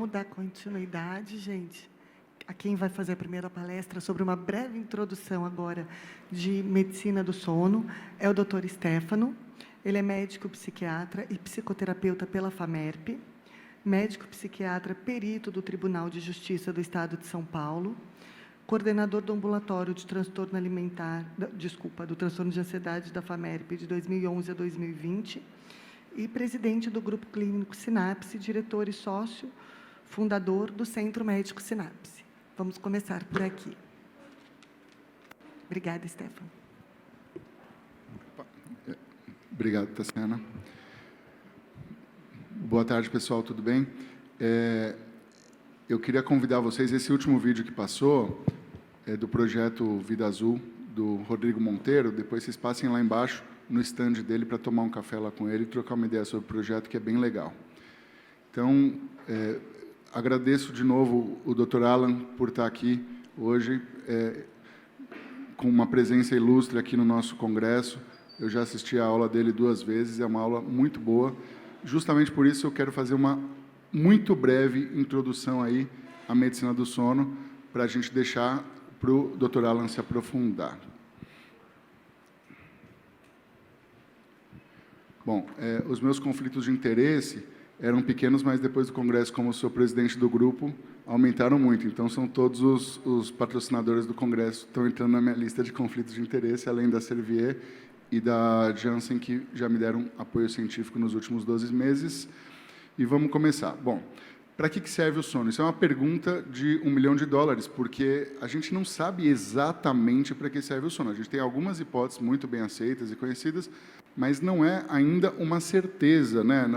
Vamos dar continuidade, gente. A quem vai fazer a primeira palestra sobre uma breve introdução agora de medicina do sono é o Dr. Stefano. Ele é médico psiquiatra e psicoterapeuta pela FAMERP, médico psiquiatra perito do Tribunal de Justiça do Estado de São Paulo, coordenador do ambulatório de transtorno alimentar, do transtorno de ansiedade da FAMERP de 2011 a 2020 e presidente do Grupo Clínico Sinapse, diretor e sócio fundador do Centro Médico Sinapse. Vamos começar por aqui. Obrigada, Stefano. Obrigado, Tassiana. Boa tarde, pessoal, tudo bem? Eu queria convidar vocês, esse último vídeo que passou, é do projeto Vida Azul, do Rodrigo Monteiro, depois vocês passem lá embaixo, no stand dele, para tomar um café lá com ele e trocar uma ideia sobre o projeto, que é bem legal. Então, agradeço de novo o Dr. Alan por estar aqui hoje, com uma presença ilustre aqui no nosso congresso. Eu já assisti a aula dele 2 vezes, é uma aula muito boa. Justamente por isso eu quero fazer uma muito breve introdução aí à medicina do sono, para a gente deixar para o Dr. Alan se aprofundar. Bom, os meus conflitos de interesse eram pequenos, mas depois do congresso, como sou presidente do grupo, aumentaram muito. Então, são todos os patrocinadores do congresso que estão entrando na minha lista de conflitos de interesse, além da Servier e da Janssen, que já me deram apoio científico nos últimos 12 meses. E vamos começar. Bom, para que serve o sono? Isso é uma pergunta de $1 milhão, porque a gente não sabe exatamente para que serve o sono. A gente tem algumas hipóteses muito bem aceitas e conhecidas, mas não é ainda uma certeza, né?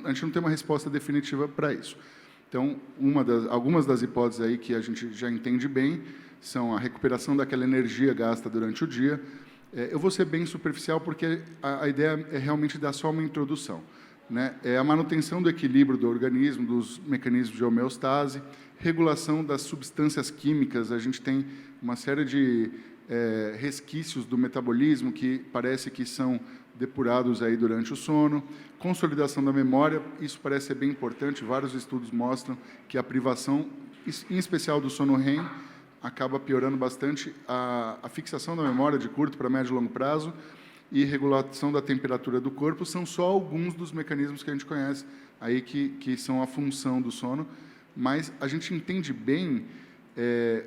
A gente não tem uma resposta definitiva para isso. Então, algumas das hipóteses aí que a gente já entende bem são a recuperação daquela energia gasta durante o dia. Eu vou ser bem superficial, porque a ideia é realmente dar só uma introdução, né? É a manutenção do equilíbrio do organismo, dos mecanismos de homeostase, regulação das substâncias químicas. A gente tem uma série de resquícios do metabolismo que parece que são depurados aí durante o sono, consolidação da memória, isso parece ser bem importante, vários estudos mostram que a privação, em especial do sono REM, acaba piorando bastante a fixação da memória de curto para médio e longo prazo, e regulação da temperatura do corpo são só alguns dos mecanismos que a gente conhece aí que são a função do sono, mas a gente entende bem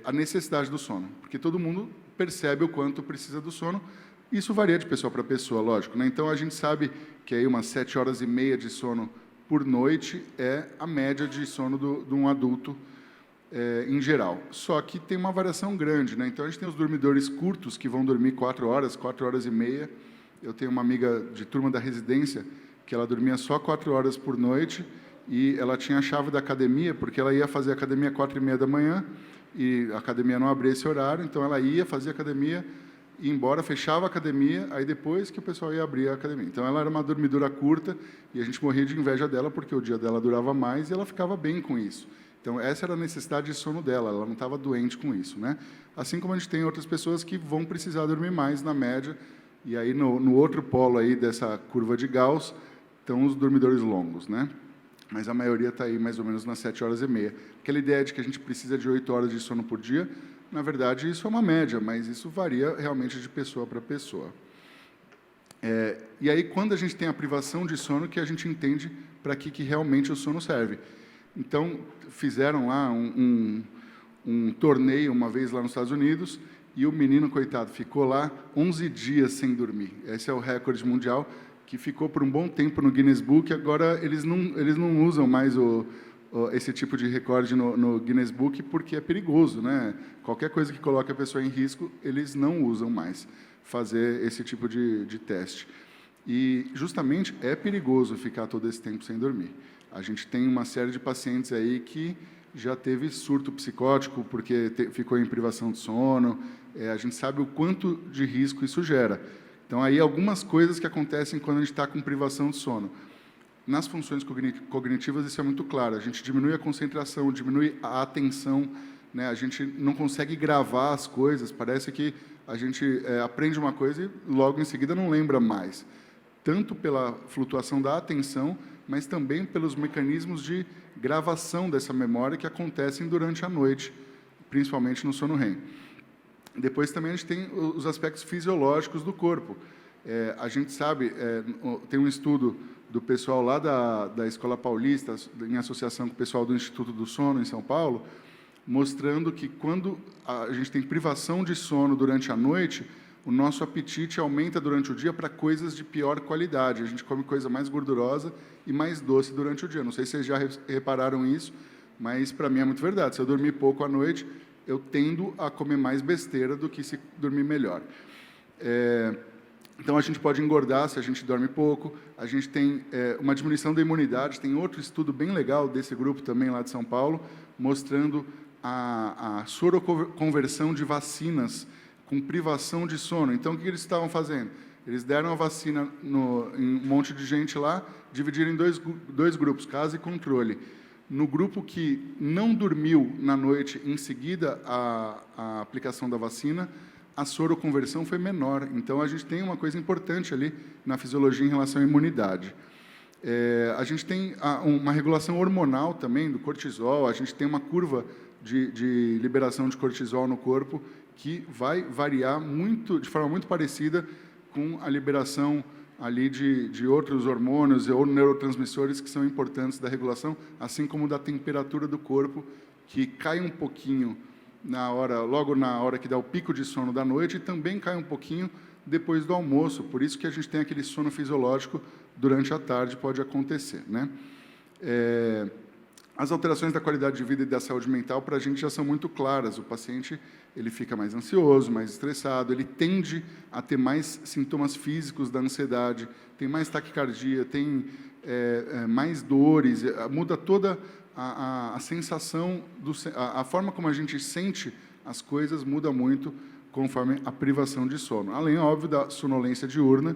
a necessidade do sono, porque todo mundo percebe o quanto precisa do sono. Isso varia de pessoa para pessoa, lógico, né? Então, a gente sabe que aí umas 7 horas e meia de sono por noite é a média de sono de um adulto em geral. Só que tem uma variação grande, né? Então, a gente tem os dormidores curtos, que vão dormir 4 horas, 4 horas e meia. Eu tenho uma amiga de turma da residência que ela dormia só 4 horas por noite e ela tinha a chave da academia, porque ela ia fazer academia às 4h30 da manhã e a academia não abria esse horário, então ela ia fazer academia, ia embora, fechava a academia, aí depois que o pessoal ia abrir a academia. Então, ela era uma dormidora curta e a gente morria de inveja dela, porque o dia dela durava mais e ela ficava bem com isso. Então, essa era a necessidade de sono dela, ela não estava doente com isso, né? Assim como a gente tem outras pessoas que vão precisar dormir mais, na média, e aí no outro polo aí dessa curva de Gauss estão os dormidores longos, né? Mas a maioria está aí mais ou menos nas 7 horas e meia. Aquela ideia de que a gente precisa de 8 horas de sono por dia, na verdade, isso é uma média, mas isso varia realmente de pessoa para pessoa. E aí, quando a gente tem a privação de sono, que a gente entende para que realmente o sono serve. Então, fizeram lá um torneio uma vez lá nos Estados Unidos, e o menino, coitado, ficou lá 11 dias sem dormir. Esse é o recorde mundial, que ficou por um bom tempo no Guinness Book. Agora, eles não usam mais esse tipo de recorde no Guinness Book, porque é perigoso, né? Qualquer coisa que coloque a pessoa em risco, eles não usam mais fazer esse tipo de teste. E, justamente, é perigoso ficar todo esse tempo sem dormir. A gente tem uma série de pacientes aí que já teve surto psicótico porque ficou em privação de sono. A gente sabe o quanto de risco isso gera. Então, aí, algumas coisas que acontecem quando a gente está com privação de sono. Nas funções cognitivas, isso é muito claro. A gente diminui a concentração, diminui a atenção, né? A gente não consegue gravar as coisas. Parece que a gente aprende uma coisa e, logo em seguida, não lembra mais. Tanto pela flutuação da atenção, mas também pelos mecanismos de gravação dessa memória que acontecem durante a noite, principalmente no sono REM. Depois também a gente tem os aspectos fisiológicos do corpo. A gente sabe, tem um estudo do pessoal lá da Escola Paulista, em associação com o pessoal do Instituto do Sono, em São Paulo, mostrando que quando a gente tem privação de sono durante a noite, o nosso apetite aumenta durante o dia para coisas de pior qualidade. A gente come coisa mais gordurosa e mais doce durante o dia. Não sei se vocês já repararam isso, mas para mim é muito verdade. Se eu dormir pouco à noite, eu tendo a comer mais besteira do que se dormir melhor. Então, a gente pode engordar se a gente dorme pouco. A gente tem uma diminuição da imunidade. Tem outro estudo bem legal desse grupo também, lá de São Paulo, mostrando a soroconversão de vacinas com privação de sono. Então, o que eles estavam fazendo? Eles deram a vacina em um monte de gente lá, dividiram em dois grupos, casa e controle. No grupo que não dormiu na noite em seguida a aplicação da vacina, a soroconversão foi menor. Então, a gente tem uma coisa importante ali na fisiologia em relação à imunidade. A gente tem uma regulação hormonal também do cortisol, a gente tem uma curva de liberação de cortisol no corpo que vai variar de forma muito parecida com a liberação ali de outros hormônios ou neurotransmissores que são importantes da regulação, assim como da temperatura do corpo, que cai um pouquinho logo na hora que dá o pico de sono da noite, e também cai um pouquinho depois do almoço. Por isso que a gente tem aquele sono fisiológico durante a tarde, pode acontecer, né? As alterações da qualidade de vida e da saúde mental, para a gente, já são muito claras. O paciente ele fica mais ansioso, mais estressado, ele tende a ter mais sintomas físicos da ansiedade, tem mais taquicardia, tem mais dores, muda toda a sensação, a forma como a gente sente as coisas muda muito conforme a privação de sono. Além, óbvio, da sonolência diurna,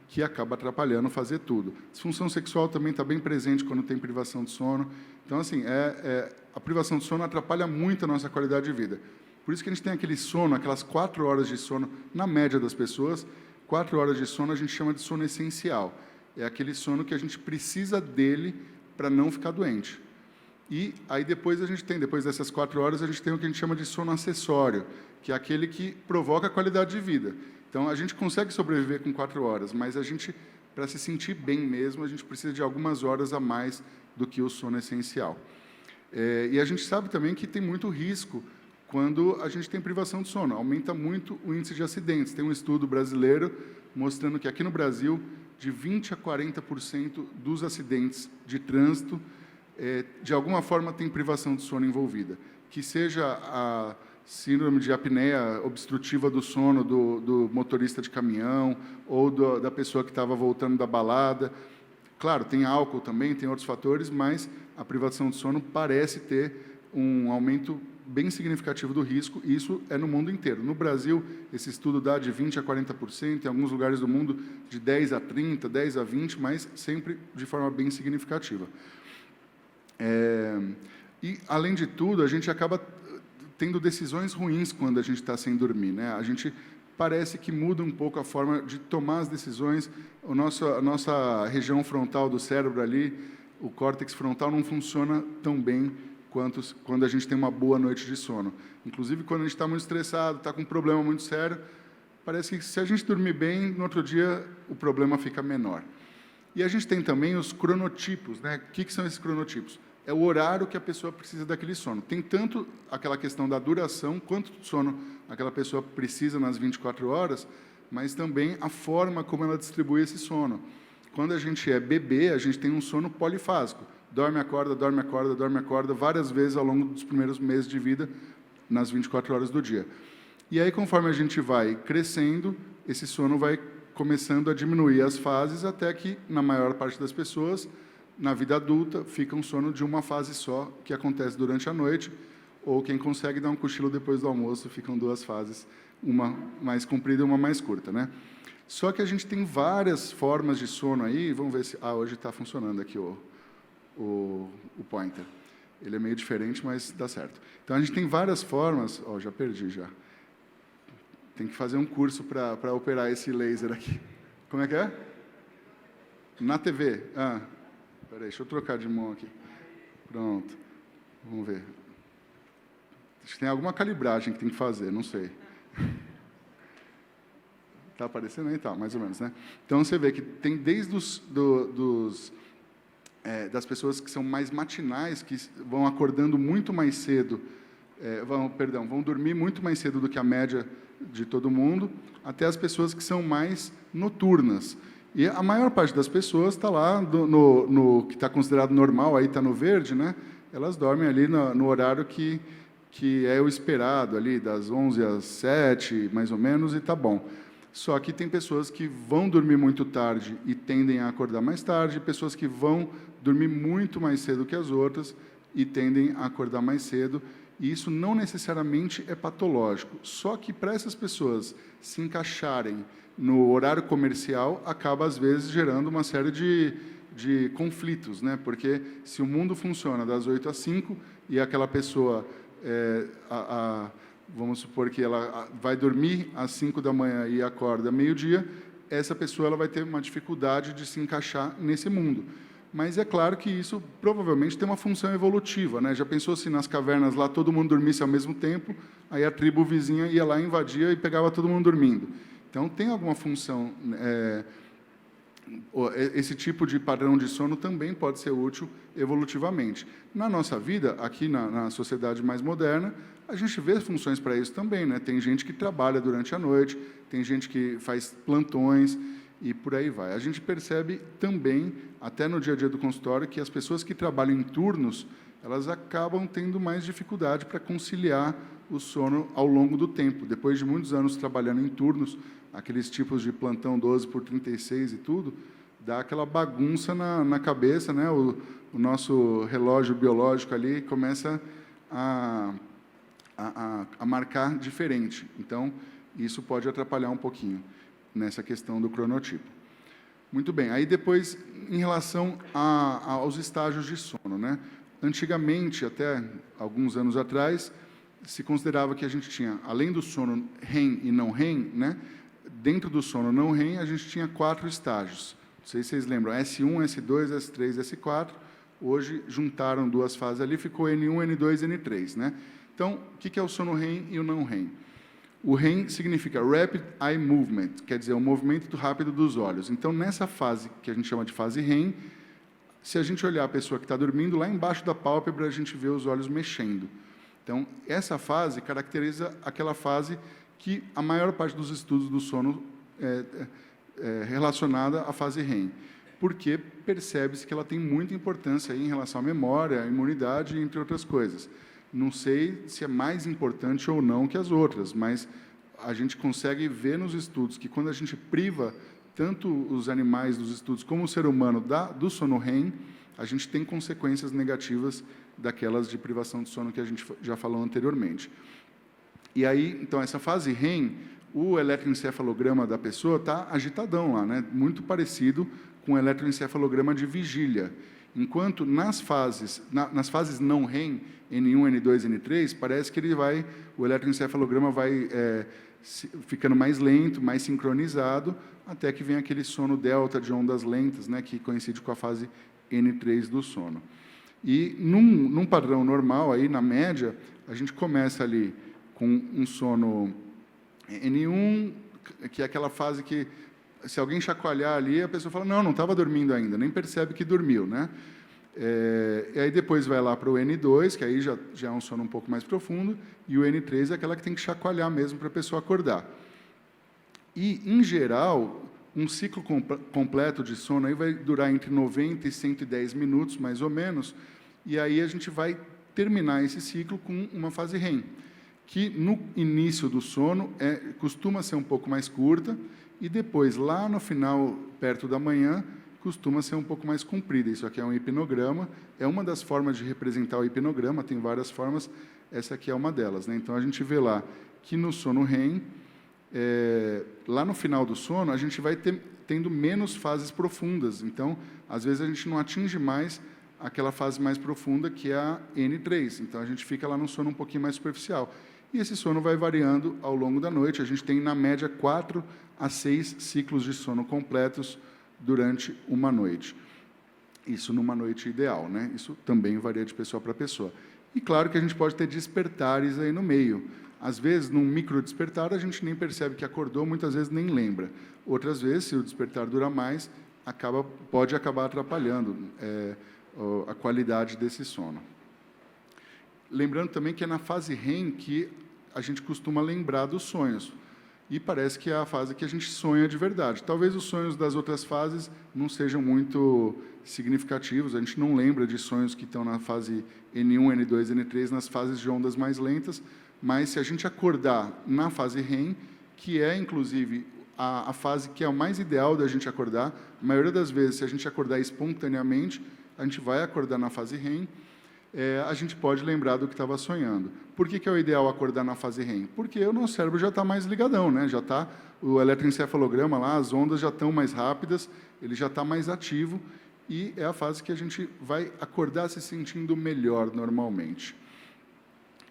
que acaba atrapalhando fazer tudo. Disfunção sexual também está bem presente quando tem privação de sono. Então, assim, a privação de sono atrapalha muito a nossa qualidade de vida. Por isso que a gente tem aquele sono, aquelas 4 horas de sono, na média das pessoas, 4 horas de sono a gente chama de sono essencial. É aquele sono que a gente precisa dele para não ficar doente. E aí depois depois dessas 4 horas, a gente tem o que a gente chama de sono acessório, que é aquele que provoca a qualidade de vida. Então, a gente consegue sobreviver com 4 horas, mas para se sentir bem mesmo, a gente precisa de algumas horas a mais do que o sono essencial. E a gente sabe também que tem muito risco quando a gente tem privação de sono. Aumenta muito o índice de acidentes. Tem um estudo brasileiro mostrando que aqui no Brasil, de 20% a 40% dos acidentes de trânsito, de alguma forma, tem privação de sono envolvida. Que seja a síndrome de apneia obstrutiva do sono do motorista de caminhão ou da pessoa que estava voltando da balada. Claro, tem álcool também, tem outros fatores, mas a privação de sono parece ter um aumento bem significativo do risco, e isso é no mundo inteiro. No Brasil, esse estudo dá de 20% a 40%, em alguns lugares do mundo de 10% a 30%, 10% a 20%, mas sempre de forma bem significativa. E, além de tudo, a gente acaba tendo decisões ruins quando a gente está sem dormir, né? A gente parece que muda um pouco a forma de tomar as decisões. A nossa região frontal do cérebro ali, o córtex frontal, não funciona tão bem quanto quando a gente tem uma boa noite de sono. Inclusive, quando a gente está muito estressado, está com um problema muito sério, parece que se a gente dormir bem, no outro dia o problema fica menor. E a gente tem também os cronotipos, né? O que são esses cronotipos? É o horário que a pessoa precisa daquele sono. Tem tanto aquela questão da duração, quanto de sono aquela pessoa precisa nas 24 horas, mas também a forma como ela distribui esse sono. Quando a gente é bebê, a gente tem um sono polifásico. Dorme, acorda, dorme, acorda, dorme, acorda, várias vezes ao longo dos primeiros meses de vida, nas 24 horas do dia. E aí, conforme a gente vai crescendo, esse sono vai começando a diminuir as fases, até que, na maior parte das pessoas, na vida adulta, fica um sono de uma fase só, que acontece durante a noite, ou quem consegue dar um cochilo depois do almoço, ficam 2 fases, uma mais comprida e uma mais curta, né? Só que a gente tem várias formas de sono aí, vamos ver se... hoje está funcionando aqui o pointer. Ele é meio diferente, mas dá certo. Então, a gente tem várias formas... já perdi, já. Tem que fazer um curso para operar esse laser aqui. Como é que é? Na TV. Peraí, deixa eu trocar de mão aqui. Pronto. Vamos ver. Acho que tem alguma calibragem que tem que fazer, não sei. Está aparecendo aí? Tá, mais ou menos, né? Então, você vê que tem desde das pessoas que são mais matinais, que vão acordando muito mais cedo, vão dormir muito mais cedo do que a média de todo mundo, até as pessoas que são mais noturnas. E a maior parte das pessoas está lá no que está considerado normal, aí está no verde, né? Elas dormem ali no horário que é o esperado, ali das 11 às 7, mais ou menos, e está bom. Só que tem pessoas que vão dormir muito tarde e tendem a acordar mais tarde, pessoas que vão dormir muito mais cedo que as outras e tendem a acordar mais cedo, e isso não necessariamente é patológico. Só que para essas pessoas se encaixarem no horário comercial, acaba, às vezes, gerando uma série de conflitos, né? Porque se o mundo funciona das 8 às 5 e aquela pessoa, vamos supor que ela vai dormir às 5 da manhã e acorda meio-dia, essa pessoa ela vai ter uma dificuldade de se encaixar nesse mundo. Mas é claro que isso provavelmente tem uma função evolutiva, né? Já pensou se nas cavernas lá todo mundo dormisse ao mesmo tempo, aí a tribo vizinha ia lá, invadia e pegava todo mundo dormindo. Então, tem alguma função. Esse tipo de padrão de sono também pode ser útil evolutivamente. Na nossa vida, aqui na sociedade mais moderna, a gente vê funções para isso também, né? Tem gente que trabalha durante a noite, tem gente que faz plantões e por aí vai. A gente percebe também, até no dia a dia do consultório, que as pessoas que trabalham em turnos, elas acabam tendo mais dificuldade para conciliar o sono ao longo do tempo. Depois de muitos anos trabalhando em turnos, aqueles tipos de plantão 12 por 36 e tudo, dá aquela bagunça na cabeça, né? O nosso relógio biológico ali começa a marcar diferente. Então, isso pode atrapalhar um pouquinho nessa questão do cronotipo. Muito bem. Aí, depois, em relação aos estágios de sono, né? Antigamente, até alguns anos atrás, se considerava que a gente tinha, além do sono REM e não REM, né? Dentro do sono não REM, a gente tinha 4 estágios. Não sei se vocês lembram, S1, S2, S3, S4. Hoje, juntaram 2 fases ali, ficou N1, N2 e N3, né? Então, o que é o sono REM e o não REM? O REM significa Rapid Eye Movement, quer dizer, o movimento rápido dos olhos. Então, nessa fase, que a gente chama de fase REM, se a gente olhar a pessoa que está dormindo, lá embaixo da pálpebra, a gente vê os olhos mexendo. Então, essa fase caracteriza aquela fase que a maior parte dos estudos do sono é relacionada à fase REM, porque percebe-se que ela tem muita importância aí em relação à memória, à imunidade, entre outras coisas. Não sei se é mais importante ou não que as outras, mas a gente consegue ver nos estudos que, quando a gente priva tanto os animais dos estudos como o ser humano do sono REM, a gente tem consequências negativas daquelas de privação de sono que a gente já falou anteriormente. E aí, então, essa fase REM, o eletroencefalograma da pessoa está agitadão lá, né? Muito parecido com o eletroencefalograma de vigília. Enquanto nas fases não REM, N1, N2, N3, parece que o eletroencefalograma vai ficando mais lento, mais sincronizado, até que vem aquele sono delta de ondas lentas, né, que coincide com a fase N3 do sono. E num padrão normal, aí, na média, a gente começa ali com um sono N1, que é aquela fase que, se alguém chacoalhar ali, a pessoa fala, não estava dormindo ainda, nem percebe que dormiu, né? E aí depois vai lá para o N2, que aí já é um sono um pouco mais profundo, e o N3 é aquela que tem que chacoalhar mesmo para a pessoa acordar. E, em geral, um ciclo completo de sono aí vai durar entre 90 e 110 minutos, mais ou menos, e aí a gente vai terminar esse ciclo com uma fase REM, que no início do sono costuma ser um pouco mais curta, e depois, lá no final, perto da manhã, costuma ser um pouco mais comprida. Isso aqui é um hipnograma, é uma das formas de representar o hipnograma, tem várias formas, essa aqui é uma delas, né? Então, a gente vê lá que no sono REM, lá no final do sono, a gente vai tendo menos fases profundas. Então, às vezes, a gente não atinge mais aquela fase mais profunda, que é a N3. Então, a gente fica lá no sono um pouquinho mais superficial. E esse sono vai variando ao longo da noite. A gente tem, na média, 4 a 6 ciclos de sono completos durante uma noite. Isso numa noite ideal, né? Isso também varia de pessoa para pessoa. E claro que a gente pode ter despertares aí no meio. Às vezes, num micro despertar, a gente nem percebe que acordou, muitas vezes nem lembra. Outras vezes, se o despertar dura mais, pode acabar atrapalhando a qualidade desse sono. Lembrando também que é na fase REM que a gente costuma lembrar dos sonhos. E parece que é a fase que a gente sonha de verdade. Talvez os sonhos das outras fases não sejam muito significativos, a gente não lembra de sonhos que estão na fase N1, N2, N3, nas fases de ondas mais lentas, mas se a gente acordar na fase REM, que é, inclusive, a fase que é a mais ideal da gente acordar, a maioria das vezes, se a gente acordar espontaneamente, a gente vai acordar na fase REM, a gente pode lembrar do que estava sonhando. Por que é o ideal acordar na fase REM? Porque o nosso cérebro já está mais ligadão, né? Já está o eletroencefalograma lá, as ondas já estão mais rápidas, ele já está mais ativo, e é a fase que a gente vai acordar se sentindo melhor normalmente.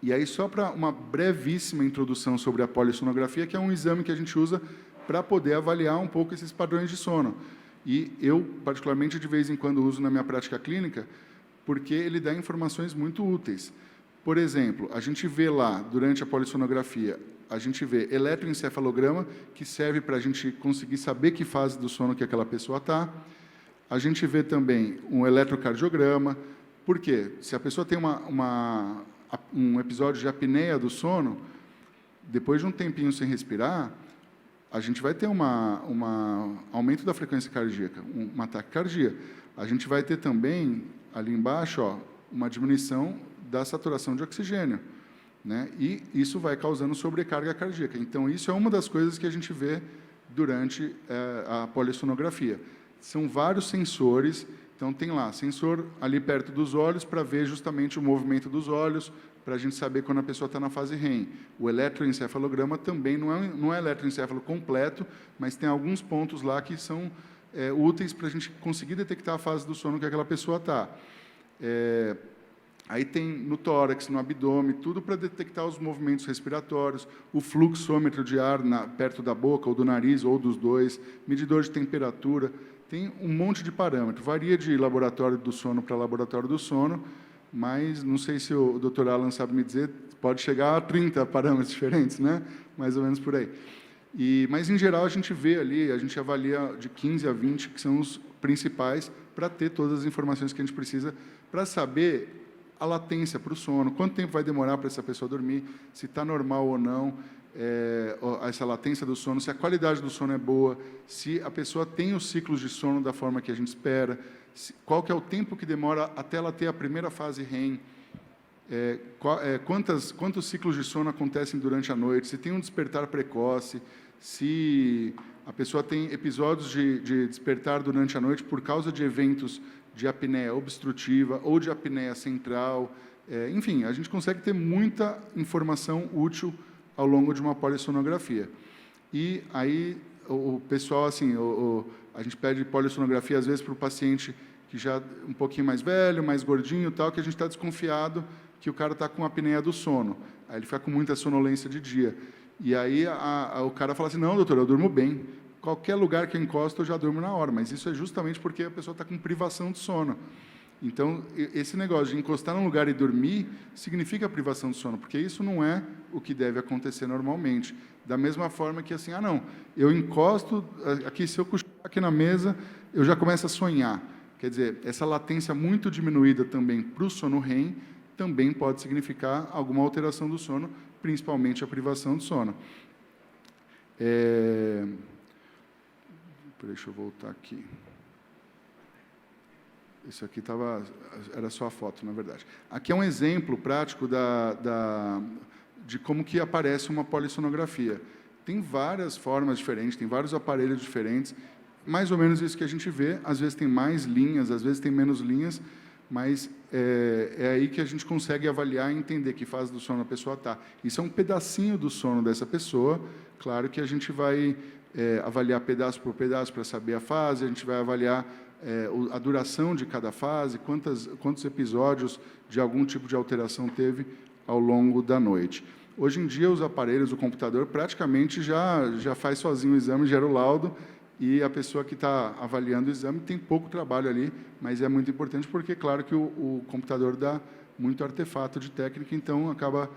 E aí, só para uma brevíssima introdução sobre a polissonografia, que é um exame que a gente usa para poder avaliar um pouco esses padrões de sono. E eu, particularmente, de vez em quando uso na minha prática clínica, porque ele dá informações muito úteis. Por exemplo, a gente vê lá, durante a polissonografia, a gente vê eletroencefalograma, que serve para a gente conseguir saber que fase do sono que aquela pessoa está. A gente vê também um eletrocardiograma. Por quê? Se a pessoa tem um episódio de apneia do sono, depois de um tempinho sem respirar, a gente vai ter um aumento da frequência cardíaca, uma taquicardia. A gente vai ter também, ali embaixo, uma diminuição da saturação de oxigênio, né? E isso vai causando sobrecarga cardíaca. Então, isso é uma das coisas que a gente vê durante a polissonografia. São vários sensores. Então, tem lá, sensor ali perto dos olhos para ver justamente o movimento dos olhos, para a gente saber quando a pessoa está na fase REM. O eletroencefalograma também não é eletroencefalo completo, mas tem alguns pontos lá que são úteis para a gente conseguir detectar a fase do sono que aquela pessoa está. Aí tem no tórax, no abdômen, tudo para detectar os movimentos respiratórios, o fluxômetro de ar perto da boca, ou do nariz, ou dos dois, medidor de temperatura. Tem um monte de parâmetro. Varia de laboratório do sono para laboratório do sono, mas não sei se o Dr. Alan sabe me dizer, pode chegar a 30 parâmetros diferentes, né? Mais ou menos por aí. Mas, em geral, a gente vê ali, a gente avalia de 15 a 20, que são os principais, para ter todas as informações que a gente precisa para saber a latência para o sono, quanto tempo vai demorar para essa pessoa dormir, se está normal ou não, essa latência do sono, se a qualidade do sono é boa, se a pessoa tem os ciclos de sono da forma que a gente espera, qual que é o tempo que demora até ela ter a primeira fase REM, quantos ciclos de sono acontecem durante a noite, se tem um despertar precoce, se a pessoa tem episódios de despertar durante a noite por causa de eventos de apneia obstrutiva ou de apneia central. Enfim, a gente consegue ter muita informação útil ao longo de uma polissonografia. E aí, o pessoal, assim, a gente pede polissonografia, às vezes, para o paciente que já é um pouquinho mais velho, mais gordinho, tal, que a gente está desconfiado que o cara está com apneia do sono. Aí ele fica com muita sonolência de dia. E aí o cara fala assim, não, doutor, eu durmo bem. Qualquer lugar que eu encosto, eu já durmo na hora. Mas isso é justamente porque a pessoa está com privação de sono. Então, esse negócio de encostar num lugar e dormir significa privação de sono, porque isso não é o que deve acontecer normalmente. Da mesma forma que, assim, não, eu encosto aqui, se eu cochilar aqui na mesa, eu já começo a sonhar. Quer dizer, essa latência muito diminuída também para o sono REM também pode significar alguma alteração do sono, principalmente a privação de sono. Deixa eu voltar aqui. Isso aqui era só a foto, na verdade. Aqui é um exemplo prático de como que aparece uma polissonografia. Tem várias formas diferentes, tem vários aparelhos diferentes, mais ou menos isso que a gente vê. Às vezes tem mais linhas, às vezes tem menos linhas, mas é aí que a gente consegue avaliar e entender que fase do sono a pessoa está. Isso é um pedacinho do sono dessa pessoa. Claro que a gente vai avaliar pedaço por pedaço para saber a fase, a gente vai avaliar a duração de cada fase, quantos episódios de algum tipo de alteração teve ao longo da noite. Hoje em dia, os aparelhos, o computador, praticamente já faz sozinho o exame, gera o laudo, e a pessoa que está avaliando o exame tem pouco trabalho ali, mas é muito importante porque, claro, que o computador dá muito artefato de técnica, então acaba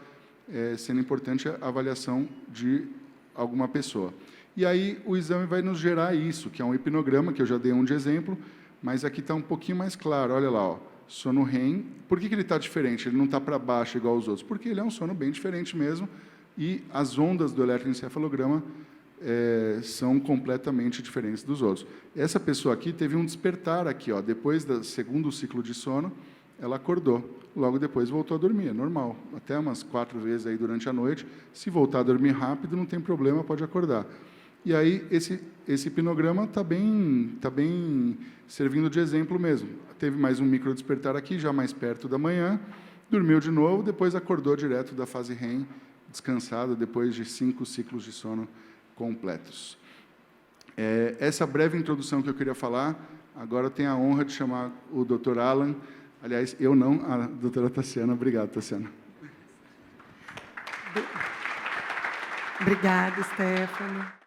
sendo importante a avaliação de alguma pessoa. E aí o exame vai nos gerar isso, que é um hipnograma, que eu já dei um de exemplo, mas aqui está um pouquinho mais claro, olha lá, ó, sono REM. Por que ele está diferente? Ele não está para baixo igual aos outros? Porque ele é um sono bem diferente mesmo, e as ondas do eletroencefalograma são completamente diferentes dos outros. Essa pessoa aqui teve um despertar aqui, ó, depois do segundo ciclo de sono, ela acordou. Logo depois voltou a dormir, é normal. Até umas 4 vezes aí durante a noite. Se voltar a dormir rápido, não tem problema, pode acordar. E aí, esse hipnograma está bem servindo de exemplo mesmo. Teve mais um micro despertar aqui, já mais perto da manhã, dormiu de novo, depois acordou direto da fase REM, descansado, depois de 5 ciclos de sono completos. Essa breve introdução que eu queria falar, agora eu tenho a honra de chamar o Dr. Alan, aliás, eu não, a doutora Tassiana. Obrigado, Tassiana. Obrigada, Stefano.